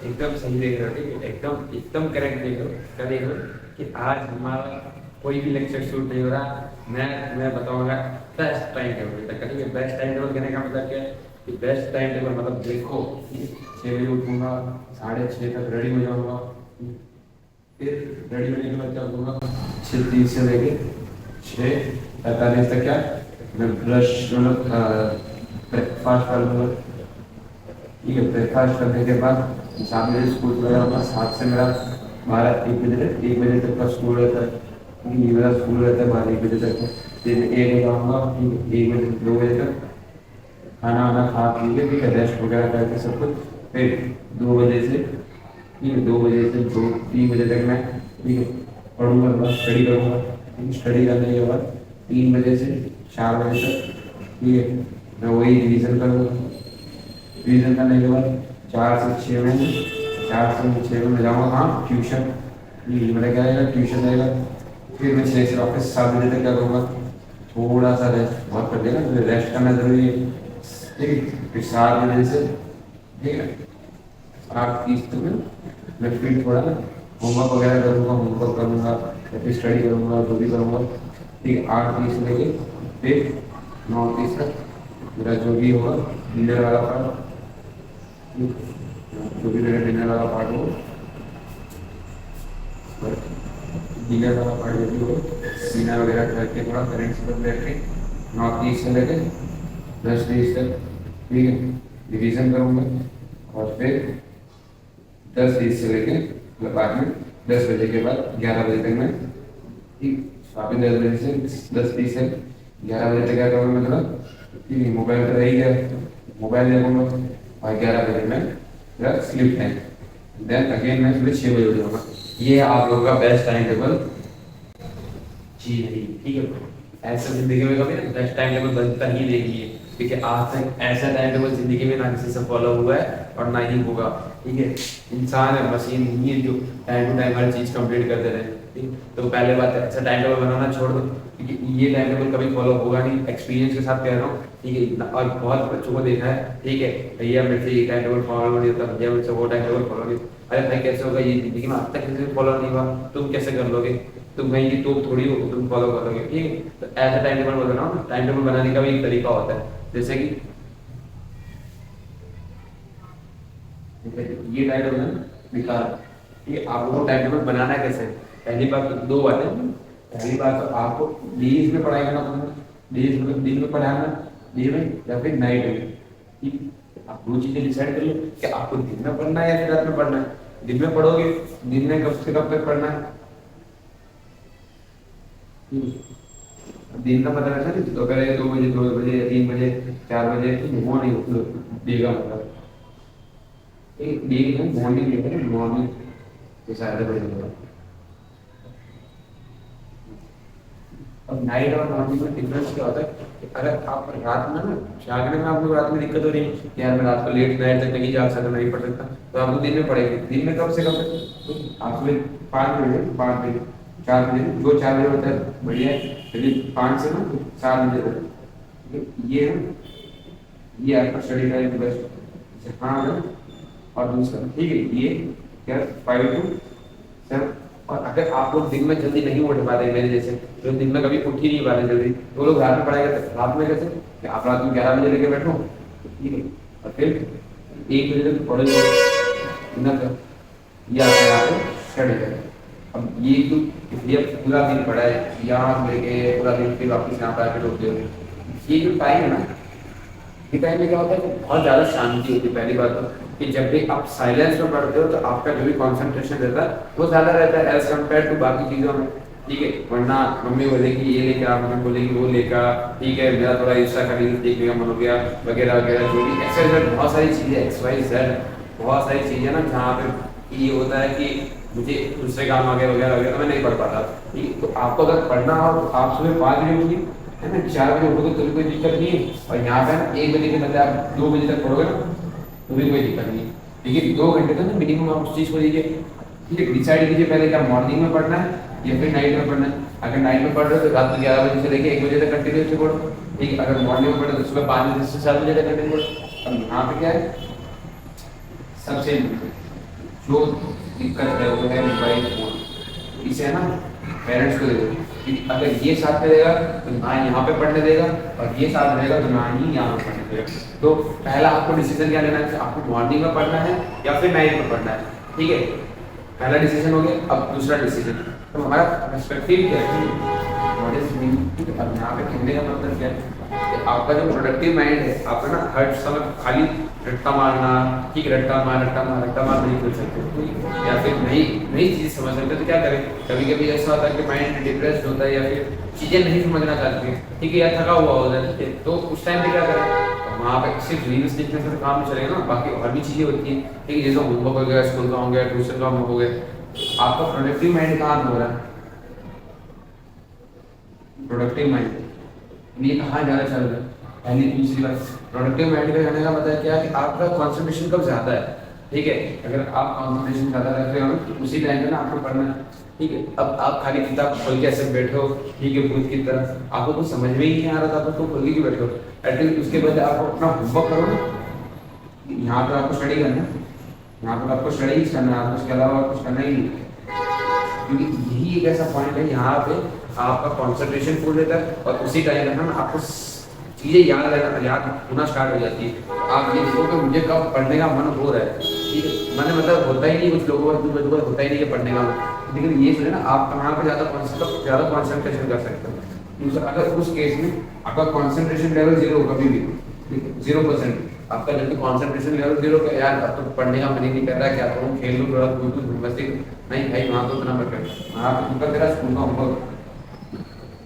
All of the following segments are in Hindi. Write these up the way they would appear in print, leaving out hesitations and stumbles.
एकदम सही देख रहे हो, ठीक है, एकदम एकदम करेक्ट देख रहे हो। क्या देख रहे हो कि आज हमारा कोई भी लेक्चर शूट नहीं हो रहा। मैं बताऊंगा बेस्ट टाइम टेबल तक, ठीक है। बेस्ट टाइम टेबल कहने का मतलब क्या है कि बेस्ट टाइम टेबल मतलब देखो, 6 बजे उठूंगा, 6:30 तक रेडी हो जाऊंगा, फिर रेडी होने के बाद क्या करूँगा, 6:30 से लेके 6:45 तक क्या मैं ब्रश मतलब ब्रेकफास्ट कर लूँगा, ठीक है। ब्रेकफास्ट करने के बाद 7 बजे स्कूल वगैरह होगा, 7 से मेरा 1 बजे तक का स्कूल रहता है, क्योंकि मेरा स्कूल रहता है 1 बजे तक। फिर 1 बजे आऊँगा, 1 बजे 2 बजे तक खाना वाना खा पी के, ठीक है, रेस्ट वगैरह करके सब कुछ। फिर 2 बजे से, ठीक है, 2 बजे से 2-3 बजे तक मैं, ठीक है, पढ़ूंगा, बस स्टडी करूँगा। स्टडी करने के बाद 3 बजे से 4 बजे तक, ठीक है, मैं वही रिविज़न करूँगा। रिविज़न करने के बाद 4 से 6 में मैं जाऊँगा, हाँ, ट्यूशन। ये मेरा क्या रहेगा, ट्यूशन रहेगा। फिर मैं 6 से वापस 7 बजे तक क्या करूँगा, थोड़ा सा रेस्ट बहुत कर देगा, तो रेस्ट करना जरूरी है, ठीक है। फिर 7 बजे से, ठीक है, 8:30 तक मैं फिर थोड़ा होमवर्क वगैरह करूँगा, होमवर्क करूँगा या फिर स्टडी करूँगा, जो भी करूँगा, ठीक है। 8:30 से लेके फिर 9:30 तक मेरा जो भी होगा डिनर वाला पार्ट, जो भी मेरा डिनर वाला पार्ट हो, डिनर वाला पार्ट जो भी हो, सीना वगैरह करके थोड़ा करेंट से बैठ के 9:30 से लेके 10:30 तक, ठीक है, रिविज़न करूँगा। और फिर 10:30 से लेके मतलब बाद में 10 बजे के बाद 11 बजे तक मैं, ठीक, वापस 10 बजे से 10:30 से 11 बजे तक क्या करूँगा, मतलब ठीक है, मोबाइल पर रही गया, मोबाइल देखूँगा। और 11 बजे में मेरा स्लीप टाइम, देन अगेन मैं सुबह 6 बजे उठ जाऊँगा। ये है आप लोगों का बेस्ट टाइम टेबल। जी नहीं, ठीक है। ऐसा जिंदगी में कभी ना बेस्ट टाइम टेबल बनता ही नहीं है, ठीक है। आज तक ऐसा टाइम टेबल जिंदगी में ना किसी से फॉलो हुआ है और ना ही होगा, ठीक है। इंसान है, मशीन नहीं है जो टाइम टू टाइम हर चीज़ कंप्लीट करते रहे, ठीक। तो पहले बात है, ऐसा टाइम टेबल बनाना छोड़ दो, क्योंकि ये टाइम टेबल कभी फॉलो होगा नहीं। एक्सपीरियंस के साथ कह रहा हूँ, ठीक है। और बहुत बच्चों को देखा है, ठीक है, भैया मेरे से ये टाइम टेबल फॉलो नहीं होता, भैया मेरे से वो टाइम टेबल फॉलो नहीं होता। अरे भाई कैसे होगा, ये जिंदगी में आज तक किसी से फॉलो नहीं हुआ, तुम कैसे कर लोगे? तुम कहीं की तोप थोड़ी हो, तुम फॉलो करोगे, ठीक है। तो ऐसा टाइम टेबल बनाओ ना। टाइम टेबल बनाने का भी एक तरीका होता है, जैसे कि ये टाइम टेबल है ना, बेकार, ठीक है। आपको टाइम टेबल बनाना है कैसे? पहली बात तो दो बातें। पहली बात तो आपको डेज में पढ़ाई करना पड़ेगा, डेज मतलब दिन में पढ़ाना, डे में या फिर नाइट में, ठीक। आप दो चीजें डिसाइड कर लो कि आपको दिन में पढ़ना है या फिर रात में पढ़ना है। दिन में पढ़ोगे, दिन में कब से कब तक पढ़ना है, दिन का पता रहता है, दोपहर 2 बजे, 2 बजे, 3 बजे, 4 बजे, वो नहीं देगा मतलब एक डे में मॉर्निंग लेकर मॉर्निंग के सारे बजे। और नाइट और मॉर्निंग में डिफरेंस क्या होता है कि अगर आप रात में ना, जागने में आप लोग रात में दिक्कत हो रही है कि यार मैं रात को लेट नाइट तक नहीं जाग सकता, नहीं पढ़ सकता, तो आप लोग दिन में पढ़ेंगे। दिन में कब से कब तक? तो आप सुबह 5 बजे, 5 बजे, 4 बजे, जो 4 बजे होता है बढ़िया है, यदि 5 से ना 7 बजे तक, ये आपका स्टडी टाइम बेस्ट। हाँ है। और दूसरा, ठीक है, ये क्या 5 to 7। और अगर आप लोग दिन में जल्दी नहीं उठ पाते मेरे जैसे, जो दिन में कभी उठ ही नहीं पाते जल्दी, तो लोग रात में पढ़ाई करते। रात में कैसे कि आप रात में 11 बजे लेके बैठो, ठीक है, और फिर 1 बजे तक पढ़ो, ये आपके यहाँ पे स्टडी करें। अब ये तो ये पूरा दिन पढ़ा है, यहाँ लेके पूरा दिन फिर वापस यहाँ पर आके रोकते हो। ये जो टाइम है ना, ये टाइम में क्या होता है कि बहुत ज़्यादा शांति होती है। पहली बात तो कि जब भी आप साइलेंस में पढ़ते हो तो आपका जो भी कंसंट्रेशन रहता है वो ज़्यादा रहता है एज कम्पेयर टू बाकी चीज़ों में, ठीक है। वरना मम्मी बोलेगी ये लेकर आ, मम्मी बोलेगी वो लेकर, ठीक है, मेरा थोड़ा इंस्टा का रील्स देखने का मन हो गया वगैरह वगैरह, जो भी एक्सरसाइज, बहुत सारी चीज़ें, XYZ, बहुत सारी चीज़ें ना, जहाँ पे ये होता है कि मुझे दूसरे काम आ गए वगैरह वगैरह, मैं नहीं पढ़ पाता, ठीक है। तो आपको अगर पढ़ना हो तो आप सुबह 5 बजे उठिए, है ना, 4 बजे उठोगे तो भी कोई दिक्कत नहीं है। और यहाँ पे ना 1 बजे के बदले आप 2 बजे तक पढ़ोगे ना, तो भी कोई दिक्कत नहीं है। लेकिन 2 घंटे तक ना मिनिमम आप उस चीज़ को दीजिए, ठीक है। डिसाइड कीजिए पहले क्या मॉर्निंग में पढ़ना है या फिर नाइट में पढ़ना है। अगर नाइट में पढ़ रहे हो तो रात में 11 बजे से लेकर 1 बजे तक कंटिन्यूसली पढ़ो, ठीक है। अगर मॉर्निंग में पढ़े तो सुबह 5 बजे से 7 बजे तक कंटिन्यू पढ़ो। अब यहाँ पे क्या है, सबसे जो दिक्कत है वो है मोबाइल फोन, इसे है ना पेरेंट्स को दे दो कि अगर ये साथ में देगा तो ना यहाँ पे पढ़ने देगा, और ये साथ रहेगा तो ना ही यहाँ पे पढ़ने देगा। तो पहला आपको डिसीजन क्या लेना है कि आपको मॉर्निंग में पढ़ना है या फिर नाइट में पढ़ना है। ठीक है, पहला डिसीजन हो गया। अब दूसरा डिसीजन, तो हमारा पर्सपेक्टिव क्या है, व्हाट इज मीनिंग। अब यहाँ पे कहने का मतलब क्या है कि आपका जो प्रोडक्टिव माइंड है, आपका ना हर समय खाली रट्टा मारना, ठीक है, रट्टा मार नहीं कर सकते, या फिर नई नई चीज़ समझ सकते तो क्या करें। कभी कभी ऐसा होता है कि माइंड डिप्रेस होता है या फिर चीज़ें नहीं समझना चाहती है, ठीक है, या थका हुआ होता है, ठीक है, तो उस टाइम पे क्या करें, तो वहाँ पे सिर्फ रील्स देखने से तो काम नहीं चलेगा ना, बाकी और भी चीज़ें होती हैं, ठीक है, जैसे होमवर्क हो गया, स्कूल का हो गया, ट्यूशन का होमवर्क हो गया। आपका प्रोडक्टिव माइंड कहाँ हो रहा है, प्रोडक्टिव माइंड ये कहाँ ज़्यादा चल रहा है। पहली दूसरी बात, प्रोडक्टिव माइंड का जाने का मतलब क्या है कि आपका कंसंट्रेशन कब ज़्यादा है, ठीक है, अगर आप कंसंट्रेशन ज़्यादा रख रहे हो तो उसी टाइम पे ना आपको पढ़ना है, ठीक है। अब आप खाली किताब खोल के ऐसे बैठो, ठीक है, भूत की तरह, आपको कुछ समझ में ही नहीं आ रहा था, तो खोल के बैठो, एटलीस्ट उसके बाद आपको अपना होमवर्क करो ना। यहाँ पर आपको स्टडी करना है, यहाँ पर आपको स्टडी करना है, आपको उसके अलावा कुछ करना ही नहीं, क्योंकि यही एक ऐसा पॉइंट है यहाँ पे आपका कंसंट्रेशन फुल रहता है, और उसी टाइम पे ना आपको चीज़ें याद होना स्टार्ट हो जाती है। आप ये देखो कि मुझे कब पढ़ने का मन हो रहा है, ठीक है, मैंने मतलब होता ही नहीं, कुछ लोगों का होता ही नहीं है पढ़ने का मन, लेकिन ये सुने ना आप कहाँ पर ज़्यादा कॉन्सेंट्रेशन कर सकते हो। दूसरा, अगर उस केस में आपका कॉन्सेंट्रेशन लेवल जीरो कभी भी, ठीक है, 0%, आपका जब भी कॉन्सेंट्रेशन लेवल जीरो का, यार अब तो पढ़ने का मन ही नहीं कर रहा है, क्या करूँ, खेल लूँ थोड़ा, कूद मस्ती, नहीं भाई वहाँ तो इतना मत कर, वहाँ पर उनका तेरा स्कूल का होमवर्क,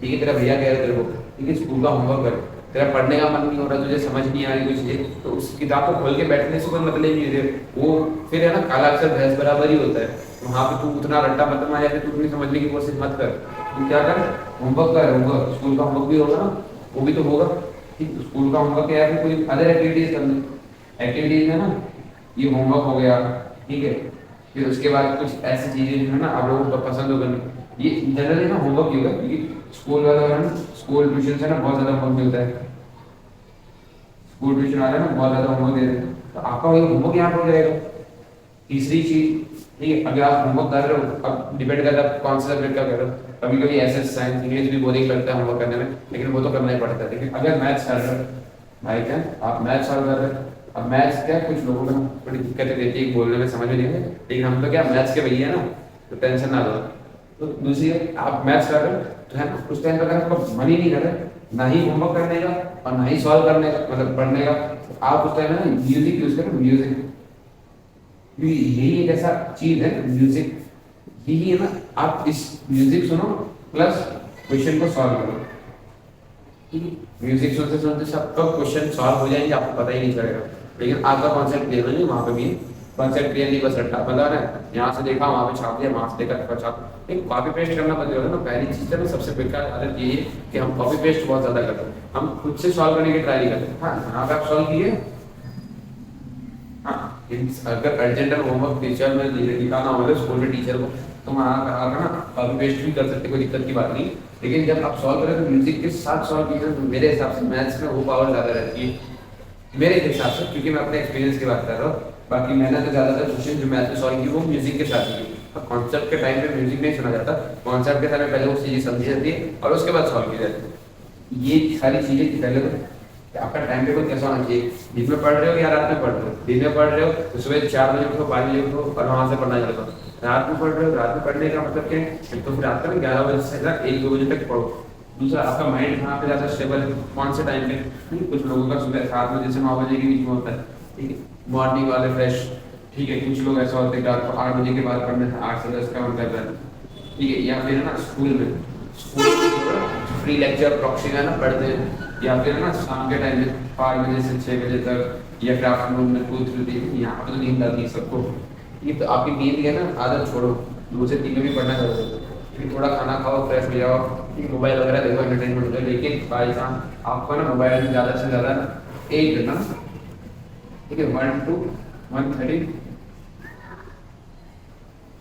ठीक है, तेरा भैया कह रहे तेरे को, ठीक है, स्कूल का होमवर्क कर, तेरा पढ़ने का मन नहीं हो रहा, तुझे समझ नहीं आ रही कोई चीज़ें, तो उस किताब को खोल के बैठने से कोई मतलब नहीं है, वो फिर है ना काला अक्षर भैंस बराबर ही होता है। तो वहाँ पे तू उतना रट्टा मत मार, या फिर तू उतनी समझने की कोशिश मत कर, तू क्या कर, होमवर्क कर, होमवर्क, स्कूल का होमवर्क भी होगा ना, वो भी तो होगा, ठीक, स्कूल का होमवर्क या फिर कोई अदर एक्टिविटीज करनी, एक्टिविटीज में ना ये होमवर्क हो गया, ठीक है, फिर उसके बाद कुछ ऐसी चीज़ें जो है ना आप लोगों को पसंद हो करनी, ये जनरली ना होमवर्क ही होगा, क्योंकि स्कूल वाला है ना, स्कूल ट्यूशन से ना बहुत ज़्यादा होमवर्क मिलता है, स्कूल ट्यूशन वाला ना बहुत ज़्यादा होमवर्क दे रहे हैं, तो आपका वही होमवर्क यहाँ पर हो जाएगा। तीसरी चीज़, ठीक है, अगर आप होमवर्क कर रहे हो, अब डिपेंड करता है कौन सा सब्जेक्ट का कर रहे हो, कभी कभी ऐसे साइंस इंग्लिश भी बोरिंग लगता है होमवर्क करने में, लेकिन वो तो करना ही पड़ता है। लेकिन अगर मैथ्स कर रहे हो, भाई क्या आप मैथ्स सॉल्व कर रहे हो, अब मैथ्स क्या कुछ लोगों को बड़ी दिक्कतें देती है, बोलने में समझ में नहीं आती, लेकिन हम तो क्या मैथ्स के भैया ना, तो टेंशन ना लो। तो दूसरी आप मैथ्स कर रहे हो तो है ना, उस टाइम पर अगर आपका मन ही नहीं कर रहा, ना ही होमवर्क करने का और ना ही सॉल्व करने का, मतलब पढ़ने का, तो आप उस टाइम में ना म्यूजिक यूज करो, म्यूजिक, यही एक ऐसा चीज है म्यूजिक, यही है ना, आप इस म्यूजिक सुनो प्लस क्वेश्चन को सॉल्व करो, म्यूजिक सुनते सुनते सबका क्वेश्चन सॉल्व हो जाएंगे, आपको पता ही नहीं चलेगा, लेकिन आपका कॉन्सेप्ट क्लियर नहीं, वहाँ पे भी कॉन्सेप्ट क्लियर नहीं, बस रट्टा मतलब है, यहाँ से देखा वहाँ पे छाप दिया, वहाँ से देखा छाप, लेकिन कॉपी पेस्ट करना बंद करो ना। पहली चीज़ है ना, सबसे बेकार आदत ये है कि हम कॉपी पेस्ट बहुत ज़्यादा करते हैं, हम खुद से सॉल्व करने की ट्राई नहीं करते। हाँ, यहाँ पे आप सॉल्व किए, हाँ, अगर अर्जेंट होमवर्क टीचर में दिखाना होगा स्कूल में टीचर को, तो वहाँ आकर ना कॉपी पेस्ट भी कर सकते, कोई दिक्कत की बात नहीं, लेकिन जब आप सॉल्व करें तो म्यूजिक के साथ सॉल्व कीजिए, तो मेरे हिसाब से मैथ्स में वो पावर ज़्यादा रहती है, मेरे हिसाब से, क्योंकि मैं अपने एक्सपीरियंस की बात कर रहा हूँ। बाकी मैंने तो ज़्यादातर क्वेश्चन जो मैथ में सॉल्व की वो म्यूजिक के साथ की, और कॉन्सेप्ट के टाइम पे म्यूजिक नहीं सुना जाता, कॉन्सेप्ट के समय पहले वो चीज़ें समझी जाती है और उसके बाद सॉल्व की जाती है। ये सारी चीज़ें पहले तो आपका टाइम टेबल कैसा होना चाहिए, दिन में पढ़ रहे हो या रात में पढ़ रहे हो, दिन में पढ़ रहे हो तो सुबह 4 बजे उठो, 5 बजे उठो और वहाँ से पढ़ना चलता हो, रात में पढ़ रहे हो, रात में पढ़ने का मतलब क्या है, तो फिर रात में 11 बजे से 1-2 बजे तक पढ़ो। दूसरा, आपका माइंड कहाँ पे ज़्यादा स्टेबल है, कौन से टाइम पे, कुछ लोगों का सुबह 7 बजे से 9 बजे के बीच में होता है, ठीक है, मॉर्निंग वाले फ्रेश, ठीक है, कुछ लोग ऐसा होते हैं कि आपको 8 बजे के बाद पढ़ने से 8 से 10 का मन कर रहा है, ठीक है, या फिर है ना स्कूल फ्री लेक्चर प्रॉक्सी है ना पढ़ते हैं, या फिर है ना शाम के टाइम में 5 बजे से 6 बजे तक, या फिर आफ्टरनून में 2-3, यहाँ पर तो नींद आती है सबको, ये तो आपकी नींद है ना, आदत छोड़ो, 2 से 3 में भी पढ़ना चाहिए, फिर थोड़ा खाना खाओ, फ्रेश हो जाओ, मोबाइल वगैरह देखो, एंटरटेनमेंट हो जाए, लेकिन बाई चांस आपको ना मोबाइल में ज़्यादा से ज़्यादा 1 घंटा, ठीक है, 1 to 1:30,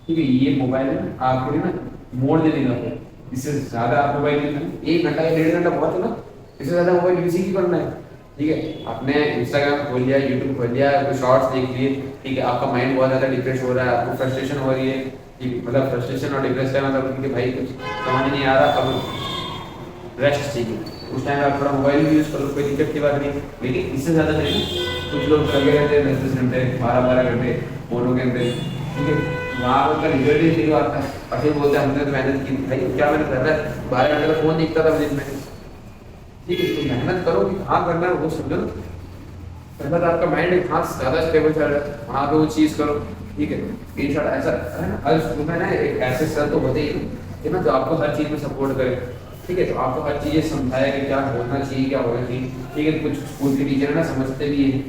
ठीक है, ये मोबाइल में आपको ना मोड़ दे देना है, इससे ज़्यादा आप मोबाइल यूज करें, 1 घंटा या 1.5 घंटा बहुत है ना, इससे ज़्यादा मोबाइल यूज ही करना है, ठीक है, आपने इंस्टाग्राम खोल लिया, यूट्यूब खोल लिया, कोई शॉर्ट्स देख लिए, ठीक है, आपका माइंड बहुत ज़्यादा डिप्रेस हो रहा है, आपको फ्रस्ट्रेशन हो रही है, ठीक, मतलब फ्रस्ट्रेशन और डिप्रेस का मतलब कि भाई कुछ समझ नहीं आ रहा, अब रेस्ट चाहिए, उस टाइम आप थोड़ा मोबाइल भी यूज़ करो, कोई दिक्कत की बात नहीं, लेकिन इससे ज़्यादा नहीं। कुछ लोग लगे रहते हैं 10-10 घंटे, 12-12 घंटे फ़ोनों के अंदर, ठीक है, वहाँ पर उनका रिजल्ट ही नहीं आता है, और फिर बोलते हैं हमने तो मेहनत की, भाई क्या मेहनत कर रहा है, 12 घंटे का फ़ोन दिखता था दिन में, ठीक है, तो मेहनत करो कि कहाँ करना है वो समझो। पहला तो आपका माइंड कहाँ ज़्यादा स्टेबल चल रहा है, वहाँ पे वो चीज़ करो, ठीक है। इन शॉर्ट ऐसा है ना, हर स्कूल में ना एक ऐसे सर तो होते ही है ना, जो आपको हर चीज़ में सपोर्ट करे, ठीक है, तो आपको हर चीज़ें समझाए कि क्या होना चाहिए, क्या होना चाहिए, ठीक है। कुछ स्कूल के टीचर ना समझते भी हैं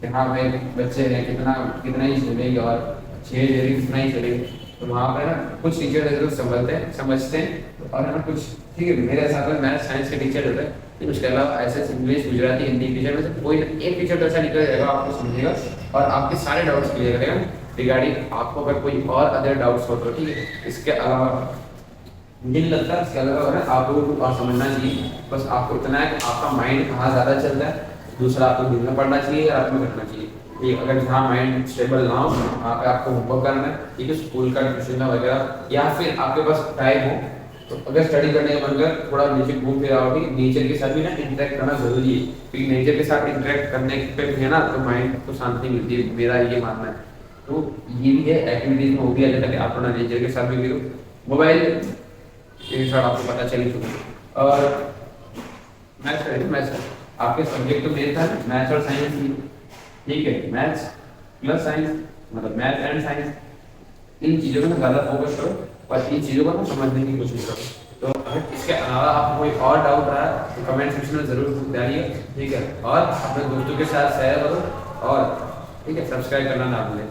कि हाँ भाई बच्चे हैं, कितना कितना ही चलेंगे और 6 डेली कितना ही चलेंगे, तो वहाँ पे ना कुछ टीचर जरूर संभलते हैं, समझते हैं, और है ना कुछ, ठीक है, मेरे साथ में मैथ साइंस के टीचर होते हैं, लेकिन उसके अलावा ऐसे इंग्लिश गुजराती हिंदी टीचर में से कोई ना एक टीचर तो ऐसा निकल जाएगा, आपको समझेगा और आपके सारे डाउट्स क्लियर करेगा रिगार्डिंग आपको, अगर कोई और अदर डाउट्स हो तो, ठीक है। इसके अलावा मुझे नहीं लगता इसके अलावा है आप लोगों को और समझना चाहिए, बस आपको इतना है कि आपका माइंड कहाँ ज़्यादा चल रहा है, दूसरा आपको दिन में पढ़ना चाहिए, रात में करना चाहिए, ठीक, अगर जहाँ माइंड स्टेबल ना हो वहाँ पे आपको होमवर्क करना है, ठीक है, स्कूल का ट्यूशन वगैरह, या फिर आपके पास टाइम हो तो अगर स्टडी करने का मन कर थोड़ा नीचे घूम फिर आओ, ठीक है, नेचर के साथ भी ना इंटरेक्ट करना जरूरी है, क्योंकि नेचर के साथ इंटरेक्ट करने पे भी है ना तो माइंड को शांति मिलती है, मेरा ये मानना है। तो ये भी है एक्टिविटीज में, वो भी आ जाता है, आप थोड़ा नेचर के साथ भी करो। मोबाइल ये साथ आपको पता चल ही चुका, और मैथ्स करेंगे, मैथ्स आपके सब्जेक्ट तो मेन था मैथ्स और साइंस भी, ठीक है, मैथ्स प्लस साइंस मतलब मैथ एंड साइंस, इन चीज़ों में ज़्यादा फोकस करो और इन चीज़ों को ना समझने की कोशिश करो। तो अगर इसके अलावा आपको कोई और डाउट रहा है तो कमेंट सेक्शन में ज़रूर डालिए, ठीक है, और अपने दोस्तों के साथ शेयर करो, और ठीक है, सब्सक्राइब करना ना भूलें।